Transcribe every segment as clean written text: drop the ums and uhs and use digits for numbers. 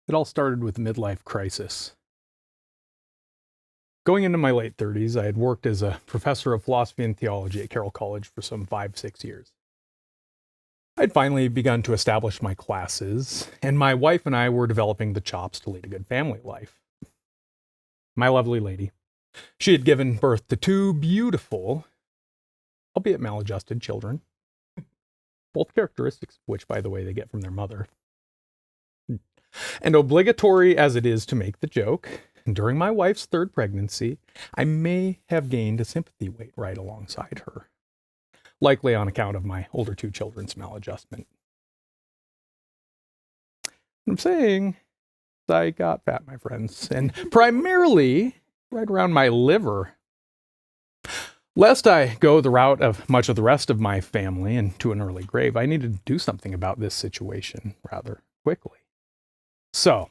It all started with a midlife crisis. Going into my late 30s, I had worked as a professor of philosophy and theology at Carroll College for some 5-6 years. I'd finally begun to establish my classes, and my wife and I were developing the chops to lead a good family life. My lovely lady. She had given birth to 2 beautiful, albeit maladjusted children, both characteristics which, by the way, they get from their mother. And obligatory as it is to make the joke, during my wife's 3rd pregnancy, I may have gained a sympathy weight right alongside her, likely on account of my older 2 children's maladjustment. I'm saying I got fat, my friends, and primarily right around my liver. Lest I go the route of much of the rest of my family and to an early grave, I needed to do something about this situation rather quickly. So,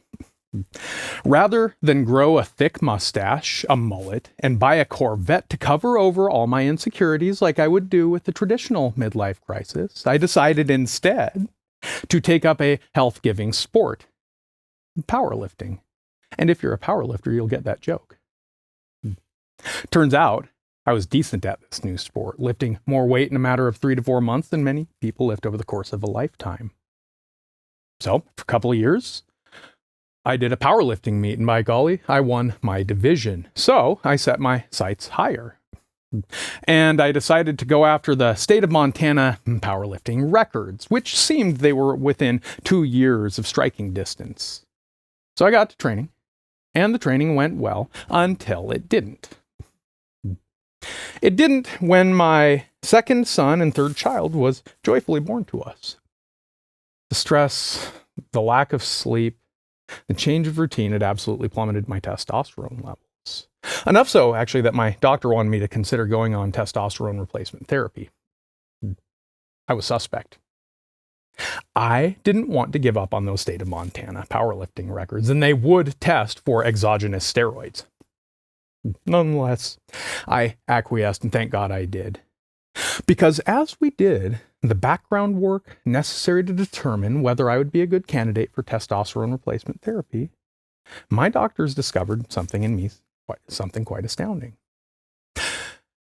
rather than grow a thick mustache, a mullet, and buy a Corvette to cover over all my insecurities like I would do with the traditional midlife crisis, I decided instead to take up a health-giving sport, powerlifting. And if you're a powerlifter, you'll get that joke. Turns out, I was decent at this new sport, lifting more weight in a matter of 3 to 4 months than many people lift over the course of a lifetime. So, for a couple of years, I did a powerlifting meet, and by golly, I won my division. So I set my sights higher. And I decided to go after the state of Montana powerlifting records, which seemed they were within 2 years of striking distance. So I got to training, and the training went well until it didn't. It didn't when my 2nd son and 3rd child was joyfully born to us. The stress, the lack of sleep, the change of routine had absolutely plummeted my testosterone levels. Enough so, actually, that my doctor wanted me to consider going on testosterone replacement therapy. I was suspect. I didn't want to give up on those state of Montana powerlifting records, and they would test for exogenous steroids. Nonetheless, I acquiesced, and thank God I did. Because as we did the background work necessary to determine whether I would be a good candidate for testosterone replacement therapy, my doctors discovered something in me, something quite astounding.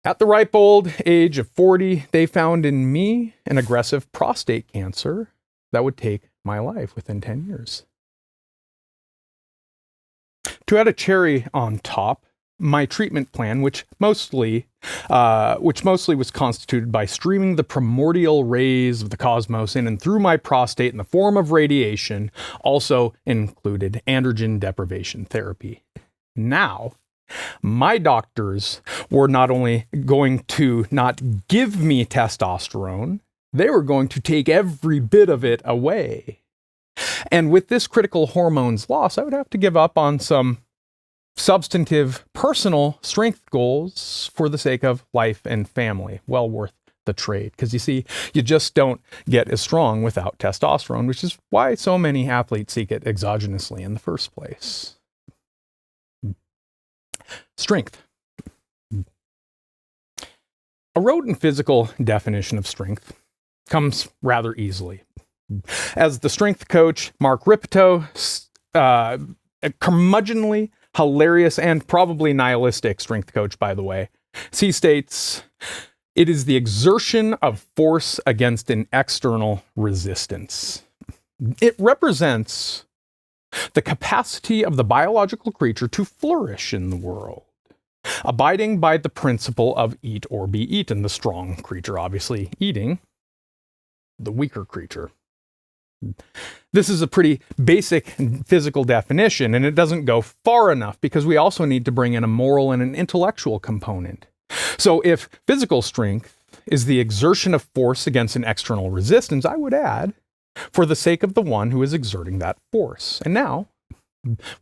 At the ripe old age of 40, they found in me an aggressive prostate cancer that would take my life within 10 years. To add a cherry on top, my treatment plan, which mostly was constituted by streaming the primordial rays of the cosmos in and through my prostate in the form of radiation, also included androgen deprivation therapy. Now, my doctors were not only going to not give me testosterone, they were going to take every bit of it away. And with this critical hormone's loss, I would have to give up on some substantive personal strength goals for the sake of life and family. Well worth the trade. Because you see, you just don't get as strong without testosterone, which is why so many athletes seek it exogenously in the first place. Strength. A rote and physical definition of strength comes rather easily. As the strength coach Mark Ripito, curmudgeonly, hilarious, and probably nihilistic strength coach, by the way, he states, it is the exertion of force against an external resistance. It represents the capacity of the biological creature to flourish in the world, abiding by the principle of eat or be eaten, the strong creature obviously eating the weaker creature. This is a pretty basic physical definition, and it doesn't go far enough because we also need to bring in a moral and an intellectual component. So if physical strength is the exertion of force against an external resistance, I would add, for the sake of the one who is exerting that force. And now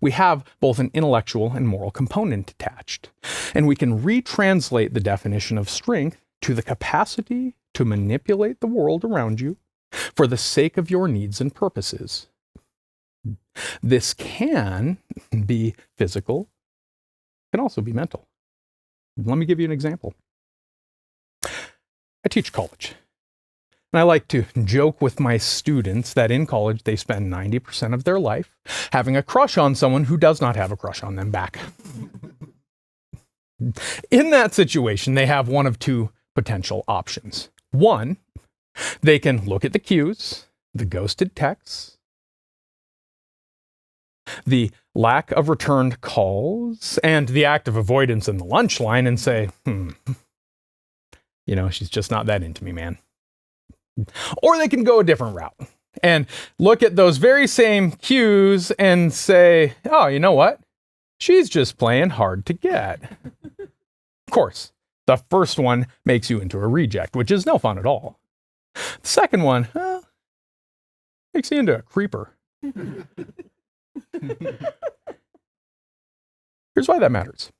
we have both an intellectual and moral component attached, and we can retranslate the definition of strength to the capacity to manipulate the world around you for the sake of your needs and purposes. This can be physical, can also be mental. Let me give you an example. I teach college. And I like to joke with my students that in college they spend 90% of their life having a crush on someone who does not have a crush on them back. In that situation, they have one of two potential options. One, they can look at the cues, the ghosted texts, the lack of returned calls, and the act of avoidance in the lunch line and say, she's just not that into me, man. Or they can go a different route and look at those very same cues and say, oh, you know what? She's just playing hard to get. Of course, the first one makes you into a reject, which is no fun at all. The second one, makes you into a creeper. Here's why that matters.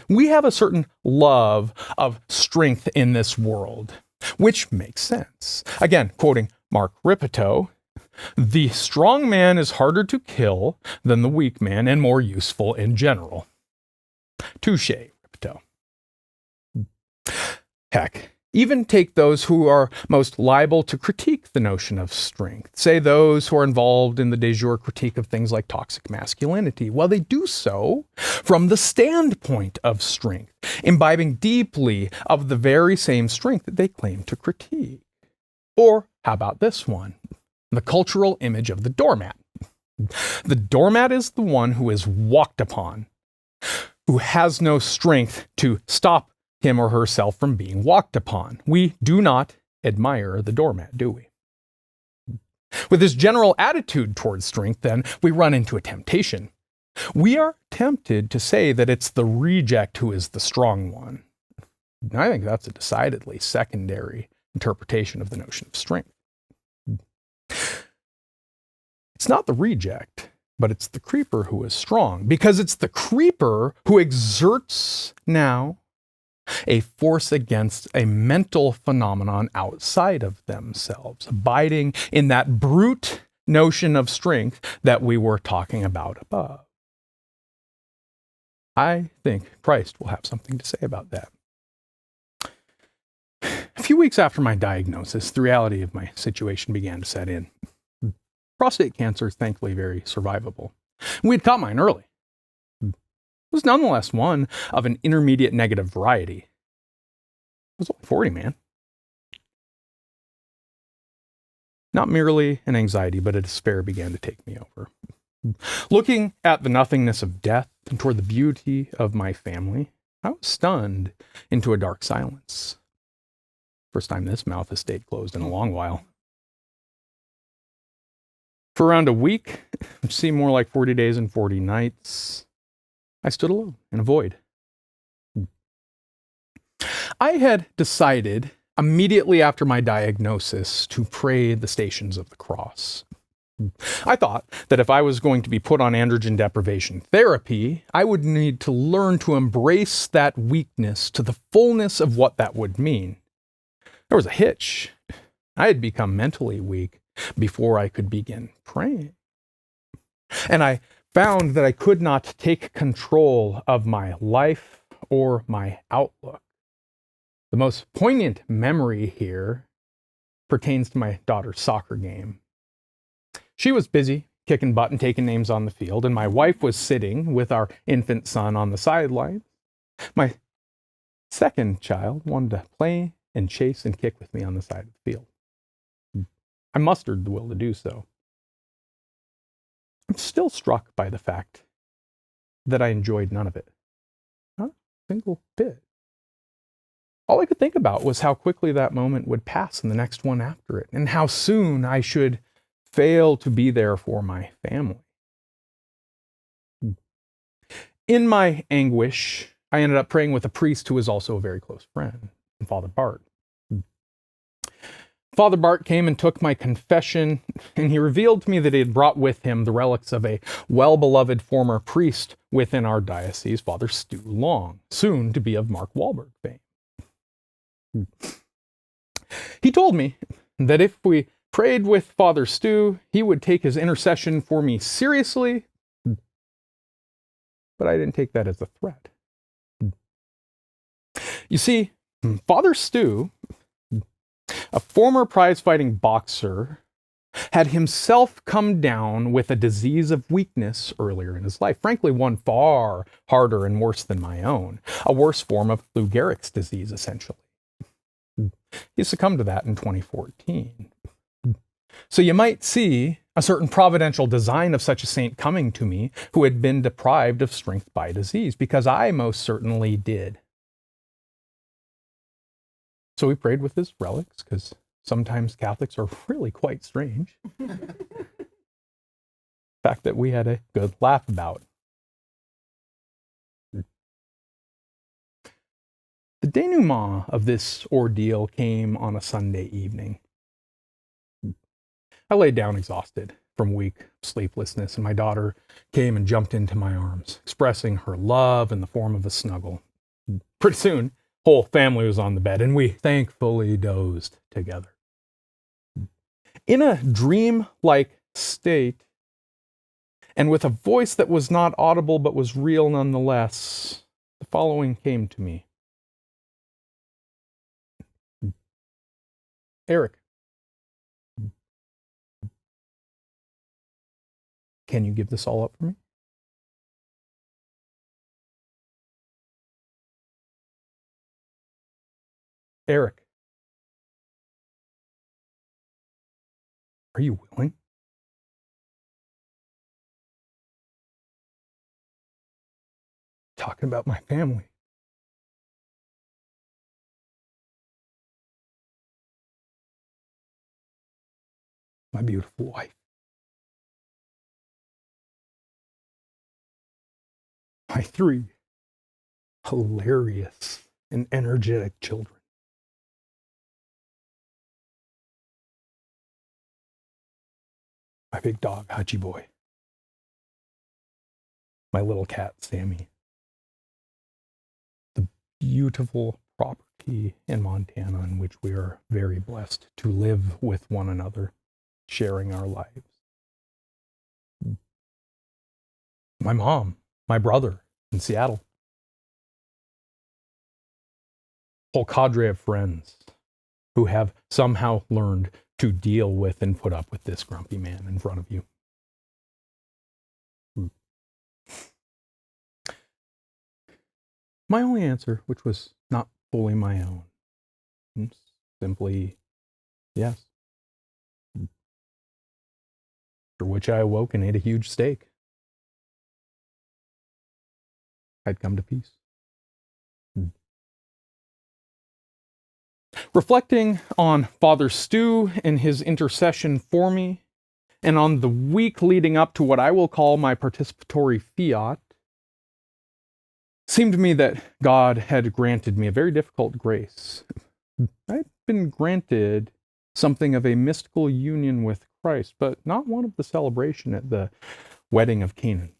We have a certain love of strength in this world, which makes sense. Again, quoting Mark Ripito, the strong man is harder to kill than the weak man and more useful in general. Touche, Ripito. Heck, even take those who are most liable to critique the notion of strength. Say those who are involved in the de jure critique of things like toxic masculinity. Well, they do so from the standpoint of strength, imbibing deeply of the very same strength that they claim to critique. Or how about this one? The cultural image of the doormat. The doormat is the one who is walked upon, who has no strength to stop him or herself from being walked upon. We do not admire the doormat, do we? With this general attitude towards strength, then, we run into a temptation. We are tempted to say that it's the reject who is the strong one. And I think that's a decidedly secondary interpretation of the notion of strength. It's not the reject, but it's the creeper who is strong, because it's the creeper who exerts now a force against a mental phenomenon outside of themselves, abiding in that brute notion of strength that we were talking about above. I think Christ will have something to say about that. A few weeks after my diagnosis, the reality of my situation began to set in. Prostate cancer is thankfully very survivable. We had caught mine early. It was nonetheless one of an intermediate negative variety. I was only 40, man. Not merely an anxiety, but a despair began to take me over. Looking at the nothingness of death and toward the beauty of my family, I was stunned into a dark silence. First time this mouth has stayed closed in a long while. For around a week, which seemed more like 40 days and 40 nights, I stood alone in a void. I had decided immediately after my diagnosis to pray the Stations of the Cross. I thought that if I was going to be put on androgen deprivation therapy, I would need to learn to embrace that weakness to the fullness of what that would mean. There was a hitch. I had become mentally weak before I could begin praying. And I found that I could not take control of my life or my outlook. The most poignant memory here pertains to my daughter's soccer game. She was busy kicking butt and taking names on the field, and my wife was sitting with our infant son on the sidelines. My second child wanted to play and chase and kick with me on the side of the field. I mustered the will to do so. I'm still struck by the fact that I enjoyed none of it. Not a single bit. All I could think about was how quickly that moment would pass and the next one after it, and how soon I should fail to be there for my family. In my anguish, I ended up praying with a priest who was also a very close friend, Father Bart. Father Bart came and took my confession, and he revealed to me that he had brought with him the relics of a well-beloved former priest within our diocese, Father Stu Long, soon to be of Mark Wahlberg fame. He told me that if we prayed with Father Stu, he would take his intercession for me seriously, but I didn't take that as a threat. You see, Father Stu A former prize-fighting boxer had himself come down with a disease of weakness earlier in his life, frankly, one far harder and worse than my own, a worse form of Lou Gehrig's disease, essentially. He succumbed to that in 2014. So you might see a certain providential design of such a saint coming to me who had been deprived of strength by disease, because I most certainly did. So we prayed with his relics, because sometimes Catholics are really quite strange. Fact that we had a good laugh about. The denouement of this ordeal came on a Sunday evening. I laid down exhausted from weak sleeplessness, and my daughter came and jumped into my arms, expressing her love in the form of a snuggle. Pretty soon, whole family was on the bed, and we thankfully dozed together. In a dream-like state, and with a voice that was not audible but was real nonetheless, the following came to me. Eric, can you give this all up for me? Eric, are you willing? Talking about my family. My beautiful wife. My 3 hilarious and energetic children. My big dog, Hachi Boy. My little cat, Sammy. The beautiful property in Montana in which we are very blessed to live with one another, sharing our lives. My mom, my brother in Seattle. Whole cadre of friends who have somehow learned to deal with and put up with this grumpy man in front of you. My only answer, which was not fully my own, simply yes. For which I awoke and ate a huge steak. I'd come to peace. Reflecting on Father Stu and his intercession for me, and on the week leading up to what I will call my participatory fiat, seemed to me that God had granted me a very difficult grace. I'd been granted something of a mystical union with Christ, but not one of the celebration at the wedding of Canaan,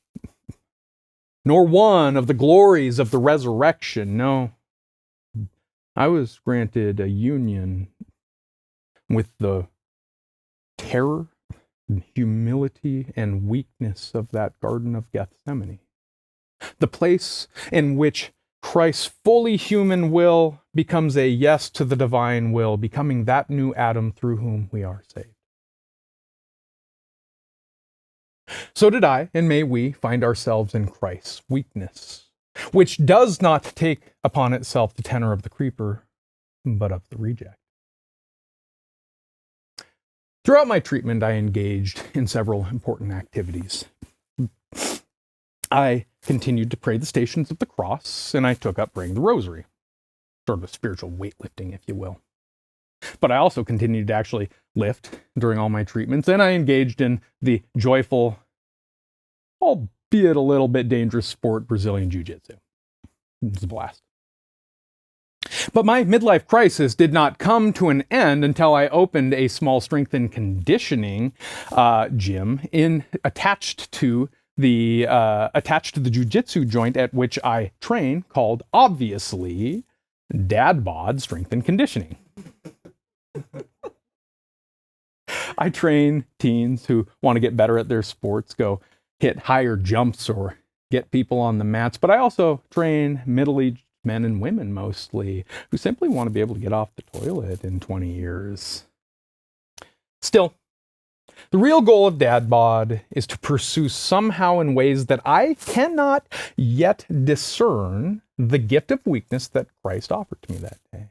nor one of the glories of the resurrection. No, I was granted a union with the terror, humility, and weakness of that Garden of Gethsemane, the place in which Christ's fully human will becomes a yes to the divine will, becoming that new Adam through whom we are saved. So did I, and may we find ourselves in Christ's weakness, which does not take upon itself the tenor of the creeper, but of the reject. Throughout my treatment, I engaged in several important activities. I continued to pray the Stations of the Cross, and I took up praying the Rosary, sort of spiritual weightlifting, if you will. But I also continued to actually lift during all my treatments, and I engaged in the joyful, albeit a little bit dangerous sport, Brazilian Jiu-Jitsu. It was a blast. But my midlife crisis did not come to an end until I opened a small strength and conditioning gym attached to the jiu-jitsu joint at which I train, called, obviously, Dad Bod Strength and Conditioning. I train teens who want to get better at their sports, go hit higher jumps or get people on the mats, but I also train middle-aged men and women mostly, who simply want to be able to get off the toilet in 20 years. Still, the real goal of dad bod is to pursue somehow in ways that I cannot yet discern the gift of weakness that Christ offered to me that day.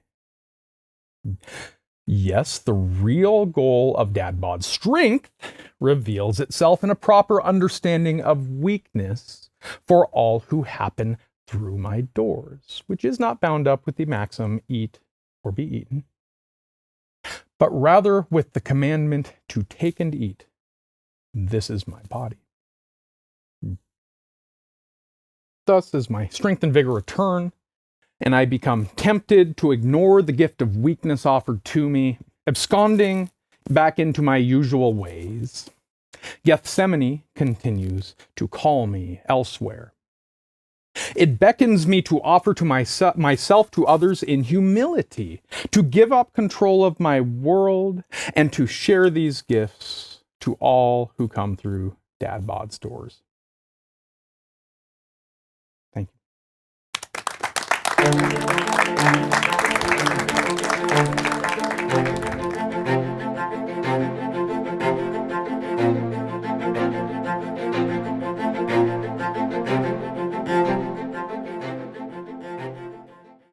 Yes, the real goal of dad bod strength reveals itself in a proper understanding of weakness for all who happen through my doors, which is not bound up with the maxim, eat or be eaten, but rather with the commandment to take and eat. This is my body. Thus, as my strength and vigor return, and I become tempted to ignore the gift of weakness offered to me, absconding back into my usual ways, Gethsemane continues to call me elsewhere. It beckons me to offer to myself to others in humility, to give up control of my world, and to share these gifts to all who come through dad bod's doors.